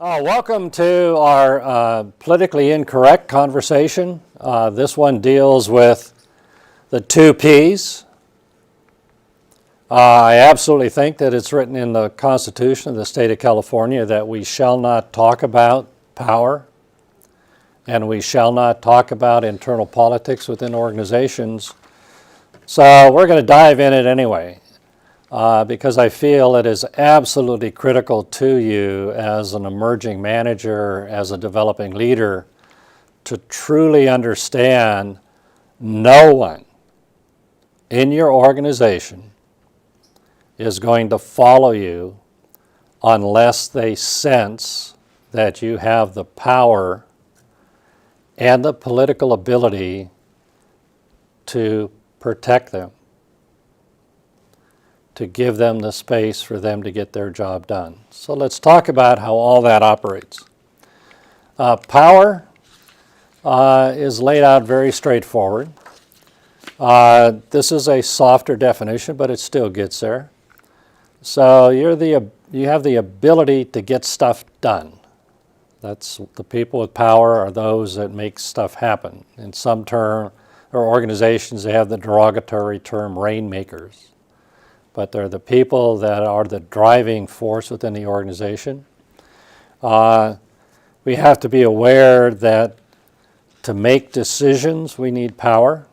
Welcome to our politically incorrect conversation. This one deals with the two P's. I absolutely think that it's written in the Constitution of the state of California that we shall not talk about power and we shall not talk about internal politics within organizations. So we're going to dive in it anyway. Because I feel it is absolutely critical to you as an emerging manager, as a developing leader, to truly understand no one in your organization is going to follow you unless they sense that you have the power and the political ability to protect them, to give them the space for them to get their job done. So let's talk about how all that operates. Power is laid out very straightforward. This is a softer definition, but it still gets there. So you have the ability to get stuff done. That's the people with power are those that make stuff happen. In some term or organizations, they have the derogatory term rainmakers. But they're the people that are the driving force within the organization. We have to be aware that to make decisions, we need power.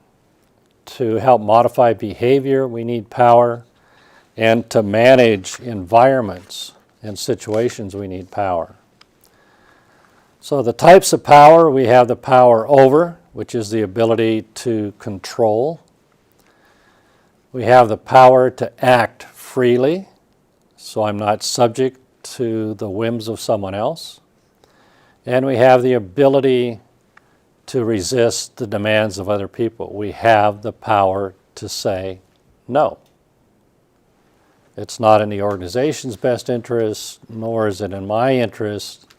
To help modify behavior, we need power. And to manage environments and situations, we need power. So the types of power, we have the power over, which is the ability to control. We have the power to act freely, so I'm not subject to the whims of someone else. And we have the ability to resist the demands of other people. We have the power to say no. It's not in the organization's best interest, nor is it in my interest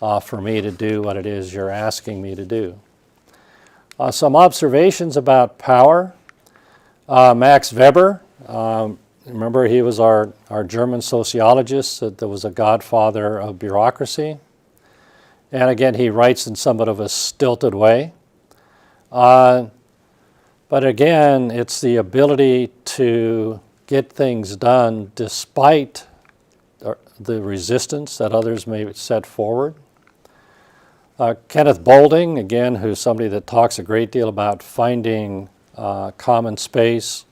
for me to do what it is you're asking me to do. Some observations about power. Max Weber, remember he was our German sociologist that was a godfather of bureaucracy. And again, he writes in somewhat of a stilted way. But again, it's the ability to get things done despite the resistance that others may set forward. Kenneth Boulding, again, who's somebody that talks a great deal about finding common space,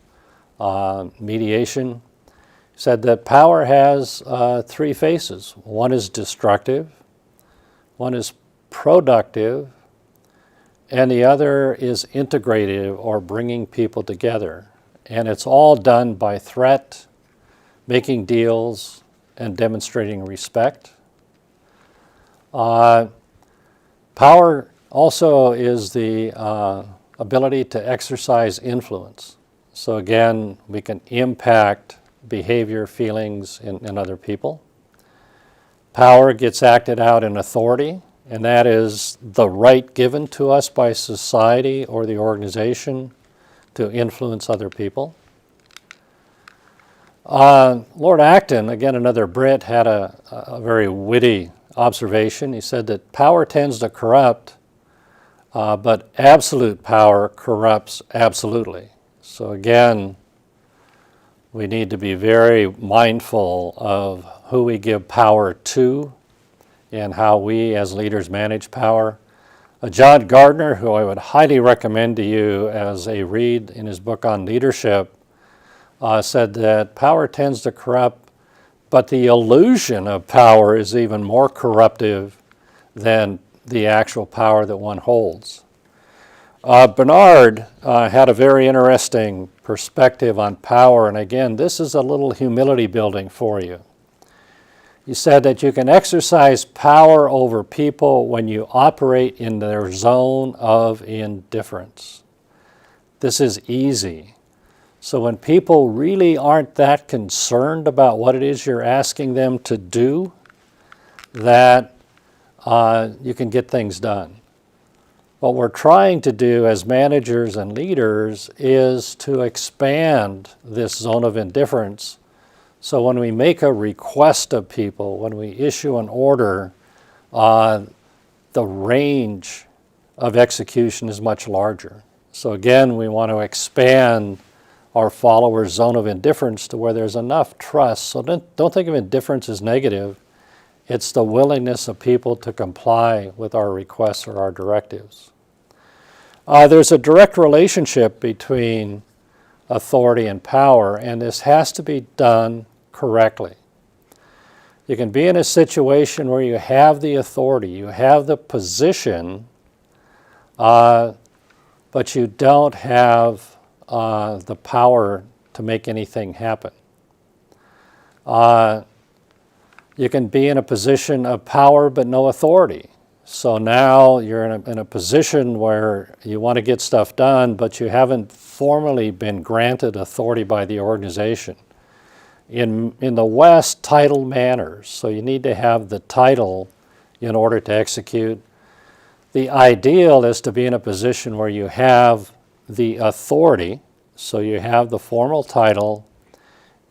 mediation, said that power has three faces. One is destructive, one is productive, and the other is integrative or bringing people together. And it's all done by threat, making deals, and demonstrating respect. Power also is the ability to exercise influence. So again, we can impact behavior, feelings in other people. Power gets acted out in authority, and that is the right given to us by society or the organization to influence other people. Lord Acton, again another Brit, had a very witty observation. He said that power tends to corrupt, but absolute power corrupts absolutely. So again, we need to be very mindful of who we give power to and how we as leaders manage power. John Gardner, who I would highly recommend to you as a read in his book on leadership, said that power tends to corrupt, but the illusion of power is even more corruptive than the actual power that one holds. Bernard had a very interesting perspective on power, and again, this is a little humility building for you. He said that you can exercise power over people when you operate in their zone of indifference. This is easy. So when people really aren't that concerned about what it is you're asking them to do, that you can get things done. What we're trying to do as managers and leaders is to expand this zone of indifference. So when we make a request of people, when we issue an order, the range of execution is much larger. So again, we want to expand our followers' zone of indifference to where there's enough trust. So don't think of indifference as negative. It's the willingness of people to comply with our requests or our directives. There's a direct relationship between authority and power, and this has to be done correctly. You can be in a situation where you have the authority, you have the position, but you don't have the power to make anything happen. You can be in a position of power but no authority. So now you're in a position where you want to get stuff done, but you haven't formally been granted authority by the organization. In the West, title matters, so you need to have the title in order to execute. The ideal is to be in a position where you have the authority, so you have the formal title,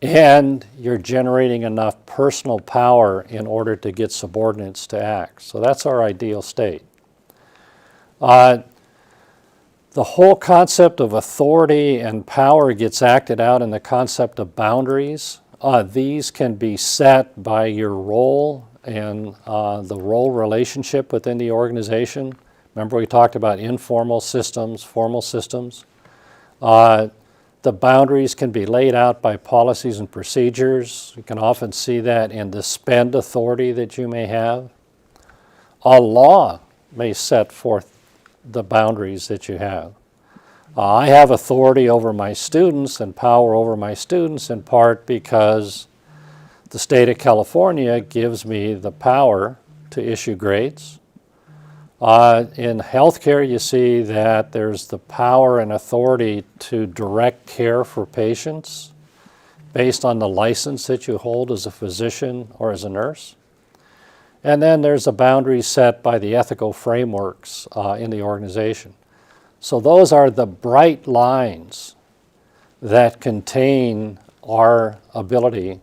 and you're generating enough personal power in order to get subordinates to act. So that's our ideal state. The whole concept of authority and power gets acted out in the concept of boundaries. These can be set by your role and the role relationship within the organization. Remember we talked about informal systems, formal systems. The boundaries can be laid out by policies and procedures. You can often see that in the spend authority that you may have. A law may set forth the boundaries that you have. I have authority over my students and power over my students in part because the state of California gives me the power to issue grades. In healthcare, you see that there's the power and authority to direct care for patients based on the license that you hold as a physician or as a nurse. And then there's a boundary set by the ethical frameworks in the organization. So those are the bright lines that contain our ability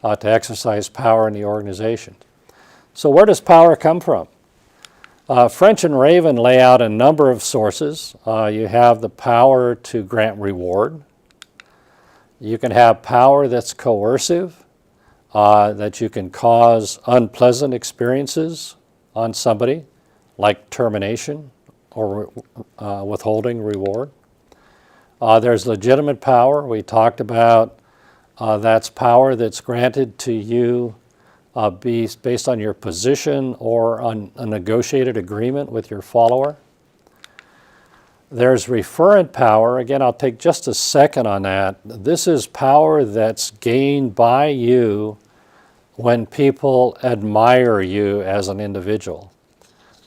to exercise power in the organization. So where does power come from? French and Raven lay out a number of sources. You have the power to grant reward. You can have power that's coercive, that you can cause unpleasant experiences on somebody, like termination or withholding reward. There's legitimate power. We talked about that's power that's granted to you based on your position or on a negotiated agreement with your follower. There's referent power. Again, I'll take just a second on that. This is power that's gained by you when people admire you as an individual.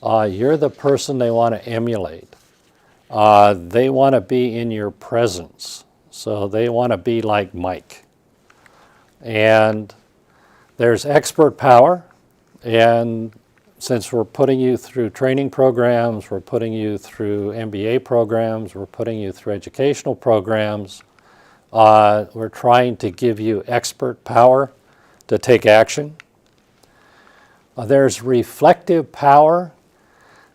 You're the person they want to emulate. They want to be in your presence. So they want to be like Mike. And there's expert power, and since we're putting you through training programs, we're putting you through MBA programs, we're putting you through educational programs, we're trying to give you expert power to take action. There's reflective power.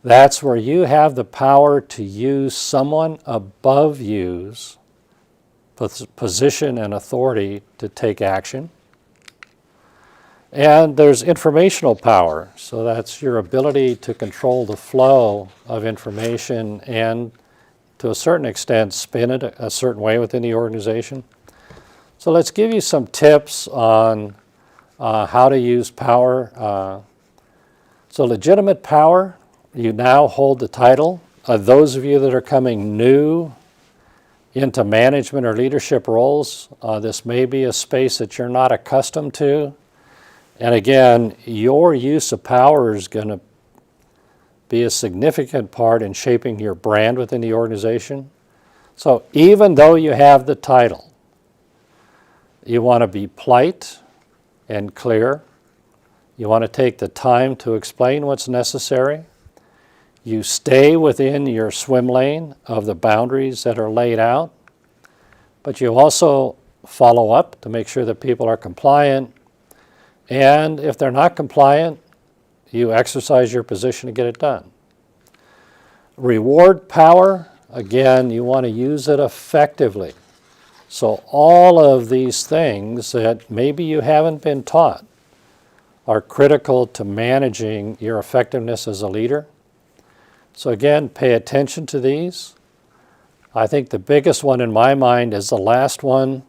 That's where you have the power to use someone above you's position and authority to take action. And there's informational power, so that's your ability to control the flow of information and to a certain extent spin it a certain way within the organization. So let's give you some tips on how to use power. So legitimate power, you now hold the title. Those of you that are coming new into management or leadership roles, this may be a space that you're not accustomed to. And again, your use of power is going to be a significant part in shaping your brand within the organization. So even though you have the title, you want to be polite and clear. You want to take the time to explain what's necessary. You stay within your swim lane of the boundaries that are laid out, but you also follow up to make sure that people are compliant. And if they're not compliant, you exercise your position to get it done. Reward power, again, you want to use it effectively. So all of these things that maybe you haven't been taught are critical to managing your effectiveness as a leader. So again, pay attention to these. I think the biggest one in my mind is the last one.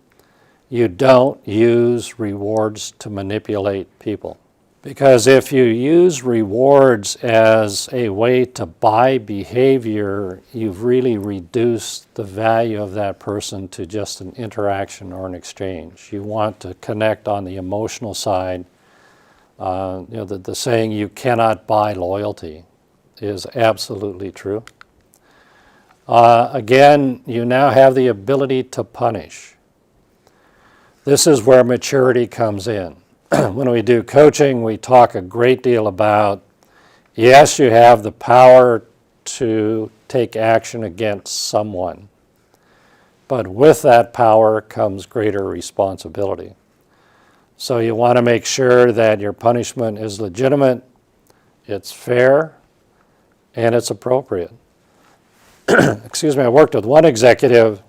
You don't use rewards to manipulate people. Because if you use rewards as a way to buy behavior, you've really reduced the value of that person to just an interaction or an exchange. You want to connect on the emotional side. The saying, you cannot buy loyalty, is absolutely true. Again, you now have the ability to punish. This is where maturity comes in. When we do coaching, we talk a great deal about, yes, you have the power to take action against someone, but with that power comes greater responsibility. So you want to make sure that your punishment is legitimate, it's fair, and it's appropriate. Excuse me, I worked with one executive,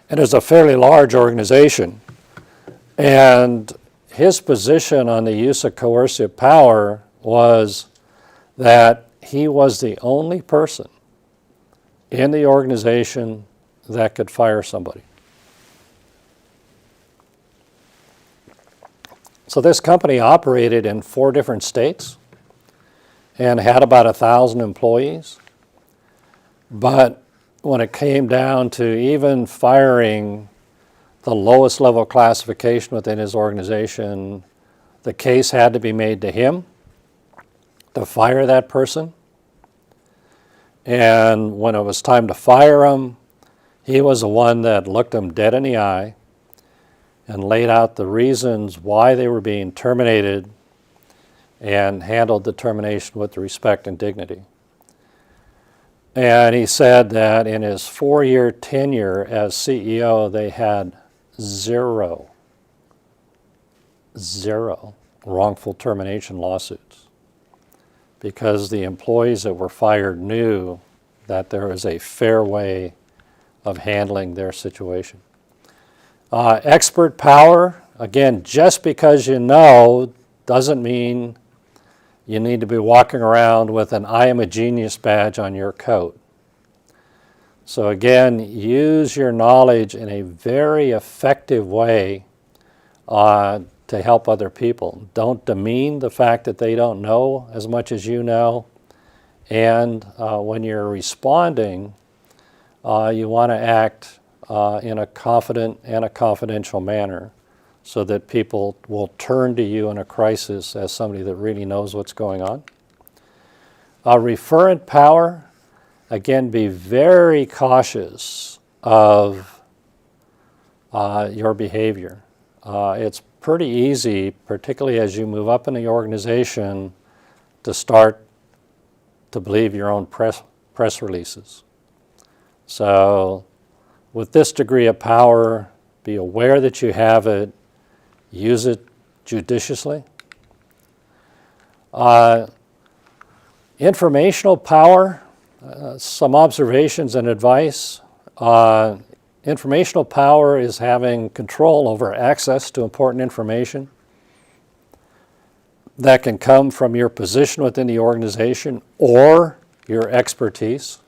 and it's a fairly large organization, and his position on the use of coercive power was that he was the only person in the organization that could fire somebody. So this company operated in 4 different states and had about 1,000 employees. But when it came down to even firing the lowest level classification within his organization, the case had to be made to him to fire that person. And when it was time to fire him, he was the one that looked him dead in the eye and laid out the reasons why they were being terminated and handled the termination with respect and dignity. And he said that in his 4-year tenure as CEO, they had zero wrongful termination lawsuits because the employees that were fired knew that there was a fair way of handling their situation. Expert power, again, just because you know doesn't mean you need to be walking around with an I am a genius badge on your coat. So again, use your knowledge in a very effective way to help other people. Don't demean the fact that they don't know as much as you know. And when you're responding, you want to act in a confident and a confidential manner so that people will turn to you in a crisis as somebody that really knows what's going on. Referent power, again, be very cautious of your behavior. It's pretty easy, particularly as you move up in the organization, to start to believe your own press releases. So with this degree of power, be aware that you have it, use it judiciously. Informational power, some observations and advice. Informational power is having control over access to important information that can come from your position within the organization or your expertise.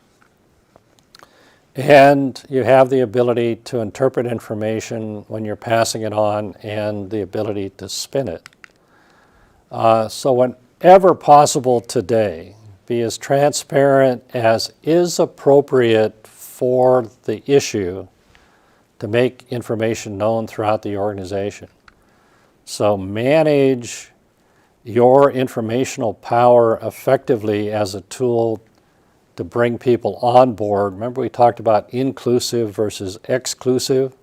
And you have the ability to interpret information when you're passing it on and the ability to spin it. So whenever possible today, be as transparent as is appropriate for the issue to make information known throughout the organization. So manage your informational power effectively as a tool to bring people on board. Remember we talked about inclusive versus exclusive.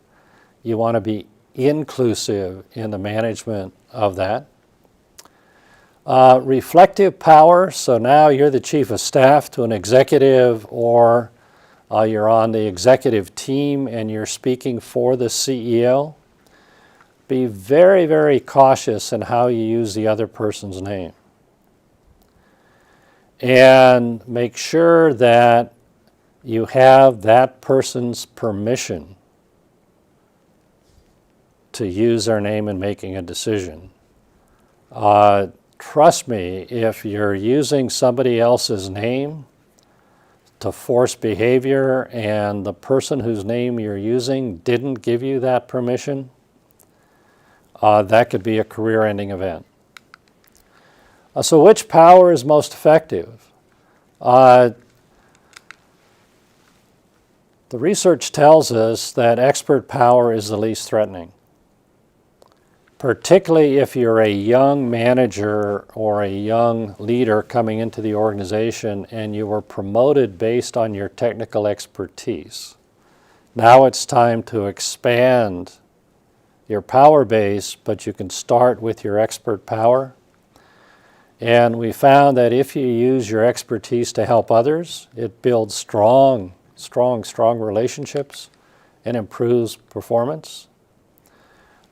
You want to be inclusive in the management of that. Reflective power, so now you're the chief of staff to an executive or you're on the executive team and you're speaking for the CEO. Be very, very cautious in how you use the other person's name. and make sure that you have that person's permission to use their name in making a decision. Trust me, if you're using somebody else's name to force behavior and the person whose name you're using didn't give you that permission, that could be a career-ending event. So which power is most effective? The research tells us that expert power is the least threatening, particularly if you're a young manager or a young leader coming into the organization and you were promoted based on your technical expertise. Now it's time to expand your power base, but you can start with your expert power. And we found that if you use your expertise to help others, it builds strong relationships and improves performance.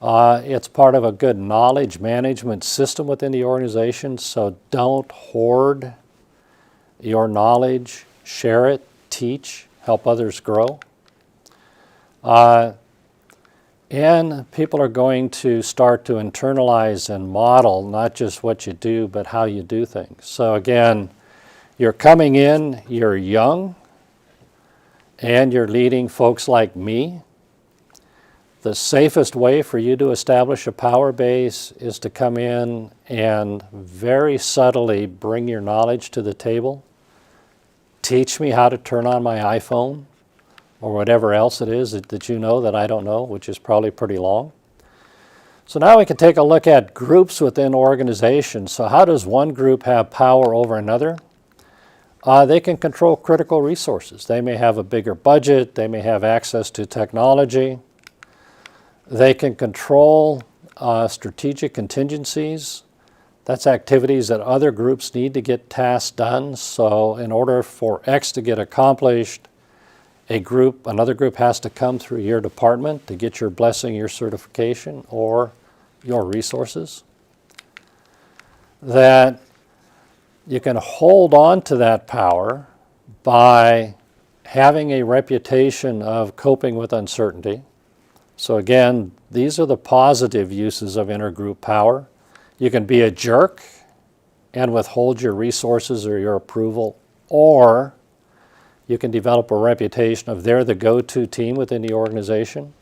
It's part of a good knowledge management system within the organization, so don't hoard your knowledge, share it, teach, help others grow. And people are going to start to internalize and model not just what you do, but how you do things. So again, you're coming in, you're young, and you're leading folks like me. The safest way for you to establish a power base is to come in and very subtly bring your knowledge to the table. Teach me how to turn on my iPhone, or whatever else it is that you know that I don't know, which is probably pretty long. So now we can take a look at groups within organizations. So how does one group have power over another? They can control critical resources. They may have a bigger budget. They may have access to technology. They can control strategic contingencies. That's activities that other groups need to get tasks done. So in order for X to get accomplished, another group has to come through your department to get your blessing, your certification, or your resources. That you can hold on to that power by having a reputation of coping with uncertainty. So again, these are the positive uses of intergroup power. You can be a jerk and withhold your resources or your approval, or you can develop a reputation of they're the go-to team within the organization.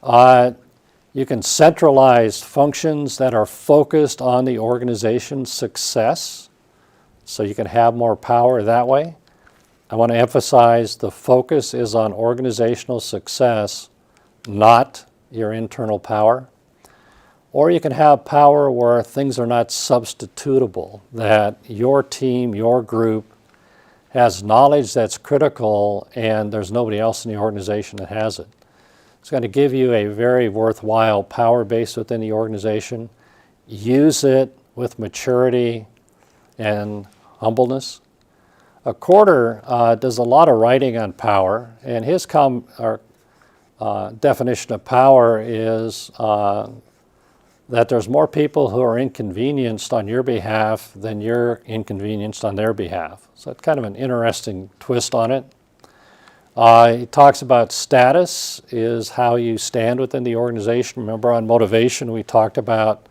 You can centralize functions that are focused on the organization's success, so you can have more power that way. I want to emphasize the focus is on organizational success, not your internal power. Or you can have power where things are not substitutable, that your team, your group, has knowledge that's critical and there's nobody else in the organization that has it. It's going to give you a very worthwhile power base within the organization. Use it with maturity and humbleness. Corder does a lot of writing on power, and his definition of power is that there's more people who are inconvenienced on your behalf than you're inconvenienced on their behalf. So it's kind of an interesting twist on it. He talks about status is how you stand within the organization. Remember on motivation we talked about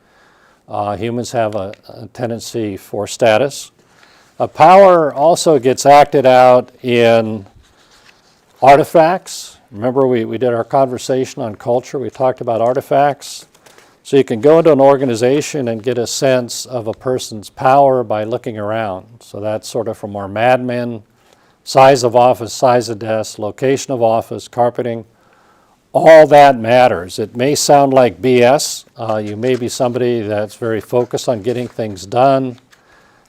humans have a tendency for status. Power also gets acted out in artifacts. Remember we did our conversation on culture. We talked about artifacts. So you can go into an organization and get a sense of a person's power by looking around. So that's sort of from our Mad Men, size of office, size of desk, location of office, carpeting. All that matters. It may sound like BS. You may be somebody that's very focused on getting things done,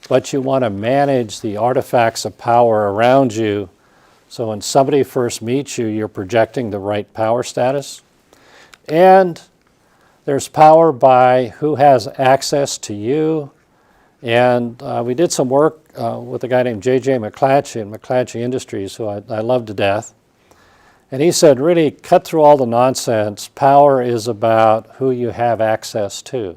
but you want to manage the artifacts of power around you. So when somebody first meets you, you're projecting the right power status. And there's power by who has access to you. And we did some work with a guy named J.J. McClatchy in McClatchy Industries, who I love to death. And he said, really cut through all the nonsense. Power is about who you have access to.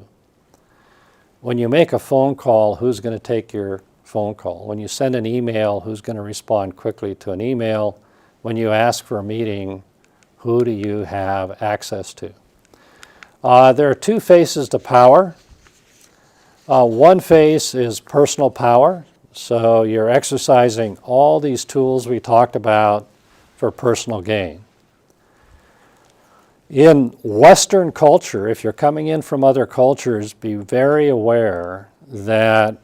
When you make a phone call, who's going to take your phone call? When you send an email, who's going to respond quickly to an email? When you ask for a meeting, who do you have access to? There are two faces to power. One face is personal power. So you're exercising all these tools we talked about for personal gain. In Western culture, if you're coming in from other cultures, be very aware that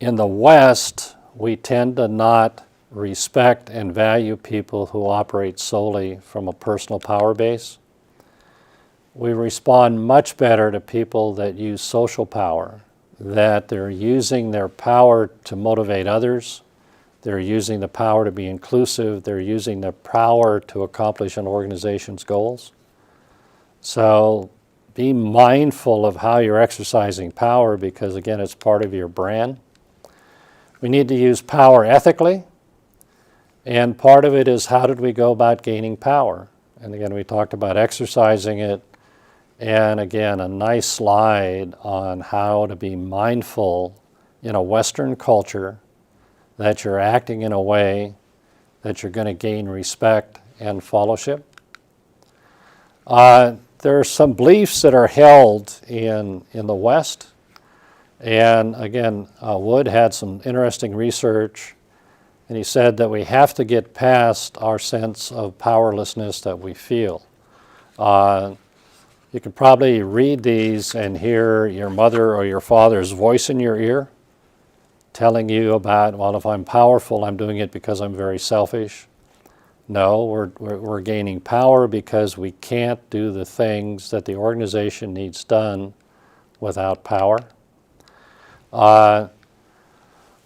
in the West, we tend to not respect and value people who operate solely from a personal power base. We respond much better to people that use social power, that they're using their power to motivate others, they're using the power to be inclusive, they're using the power to accomplish an organization's goals. So be mindful of how you're exercising power because, again, it's part of your brand. We need to use power ethically, and part of it is how did we go about gaining power? And again, we talked about exercising it, and again, a nice slide on how to be mindful in a Western culture that you're acting in a way that you're going to gain respect and fellowship. There are some beliefs that are held in the West, and again, Wood had some interesting research, and he said that we have to get past our sense of powerlessness that we feel. You can probably read these and hear your mother or your father's voice in your ear telling you about, well, if I'm powerful, I'm doing it because I'm very selfish. No, we're gaining power because we can't do the things that the organization needs done without power. All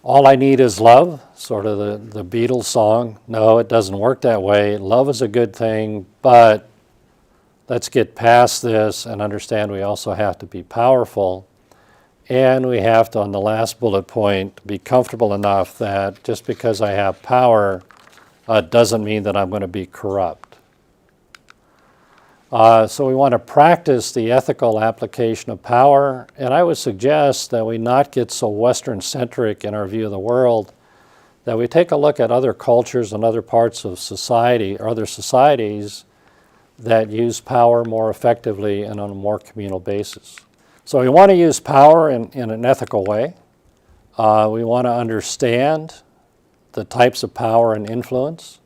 I need is love, sort of the Beatles song. No, it doesn't work that way. Love is a good thing, but let's get past this and understand we also have to be powerful. And we have to, on the last bullet point, be comfortable enough that just because I have power doesn't mean that I'm going to be corrupt. So we want to practice the ethical application of power, and I would suggest that we not get so Western-centric in our view of the world, that we take a look at other cultures and other parts of society, or other societies that use power more effectively and on a more communal basis. So we want to use power in an ethical way. We want to understand the types of power and influence.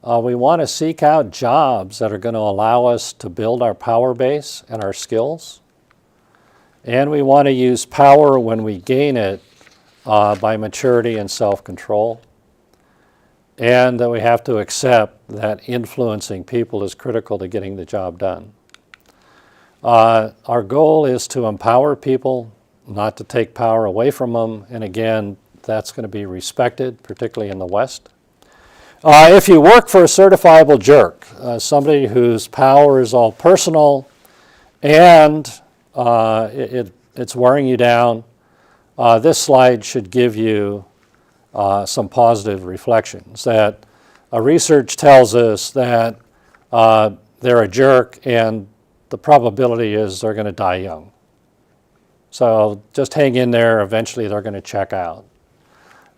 We want to seek out jobs that are going to allow us to build our power base and our skills. And we want to use power when we gain it by maturity and self-control. And that we have to accept that influencing people is critical to getting the job done. Our goal is to empower people, not to take power away from them. And again, that's going to be respected, particularly in the West. If you work for a certifiable jerk, somebody whose power is all personal and it's wearing you down, this slide should give you some positive reflections. That research tells us that they're a jerk and the probability is they're going to die young. So just hang in there, eventually they're going to check out.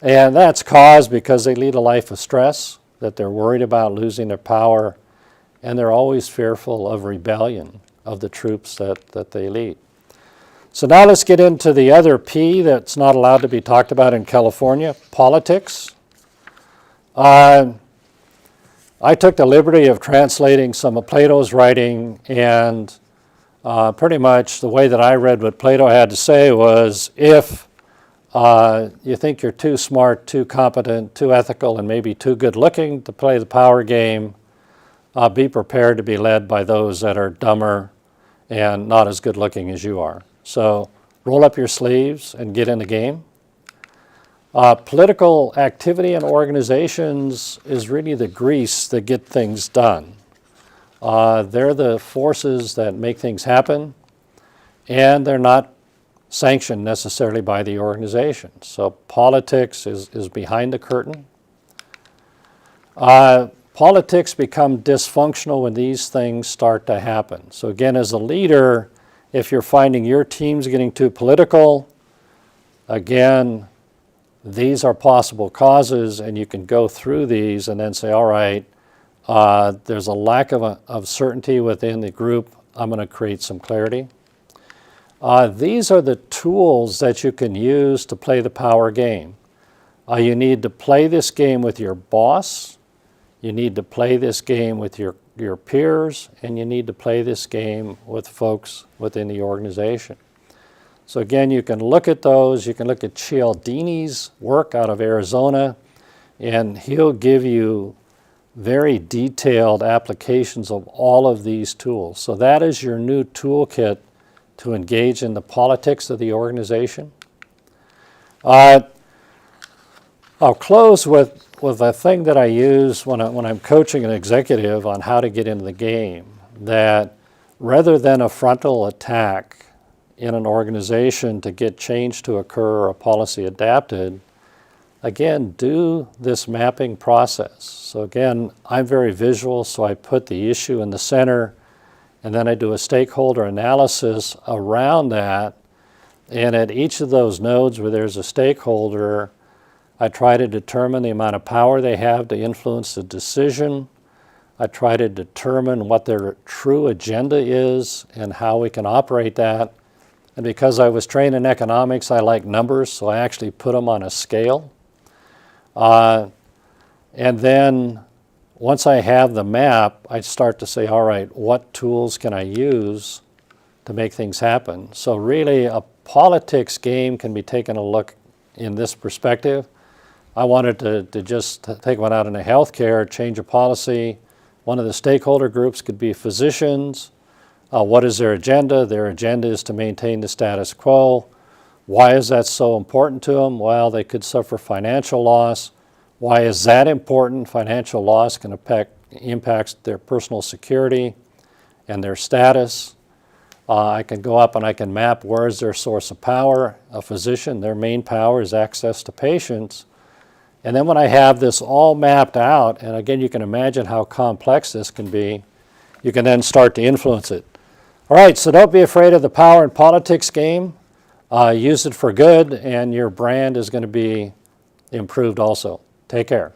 And that's caused because they lead a life of stress, that they're worried about losing their power, and they're always fearful of rebellion of the troops that they lead. So now let's get into the other P that's not allowed to be talked about in California, politics. I took the liberty of translating some of Plato's writing, and pretty much the way that I read what Plato had to say was, if you think you're too smart, too competent, too ethical, and maybe too good looking to play the power game, be prepared to be led by those that are dumber and not as good looking as you are. So roll up your sleeves and get in the game. Political activity and organizations is really the grease that get things done. They're the forces that make things happen, and they're not sanctioned necessarily by the organization. So politics is behind the curtain. Politics become dysfunctional when these things start to happen. So again, as a leader, if you're finding your team's getting too political, again, these are possible causes, and you can go through these and then say, all right, there's a lack of certainty within the group. I'm going to create some clarity. These are the tools that you can use to play the power game. You need to play this game with your boss. You need to play this game with your peers, and you need to play this game with folks within the organization. So again, you can look at those. You can look at Cialdini's work out of Arizona, and he'll give you very detailed applications of all of these tools. So that is your new toolkit to engage in the politics of the organization. I'll close with a thing that I use when I'm coaching an executive on how to get into the game, that rather than a frontal attack in an organization to get change to occur or a policy adapted, again, do this mapping process. So again, I'm very visual, so I put the issue in the center, and then I do a stakeholder analysis around that. And at each of those nodes where there's a stakeholder, I try to determine the amount of power they have to influence the decision. I try to determine what their true agenda is and how we can operate that. And because I was trained in economics, I like numbers, so I actually put them on a scale. And then once I have the map, I start to say, all right, what tools can I use to make things happen? So really, a politics game can be taken a look in this perspective. I wanted to just take one out in healthcare, change a policy. One of the stakeholder groups could be physicians. What is their agenda? Their agenda is to maintain the status quo. Why is that so important to them? Well, they could suffer financial loss. Why is that important? Financial loss can impact their personal security and their status. I can go up and I can map where is their source of power. A physician, their main power is access to patients. And then when I have this all mapped out, and again, you can imagine how complex this can be, you can then start to influence it. All right, so don't be afraid of the power and politics game. Use it for good, and your brand is going to be improved also. Take care.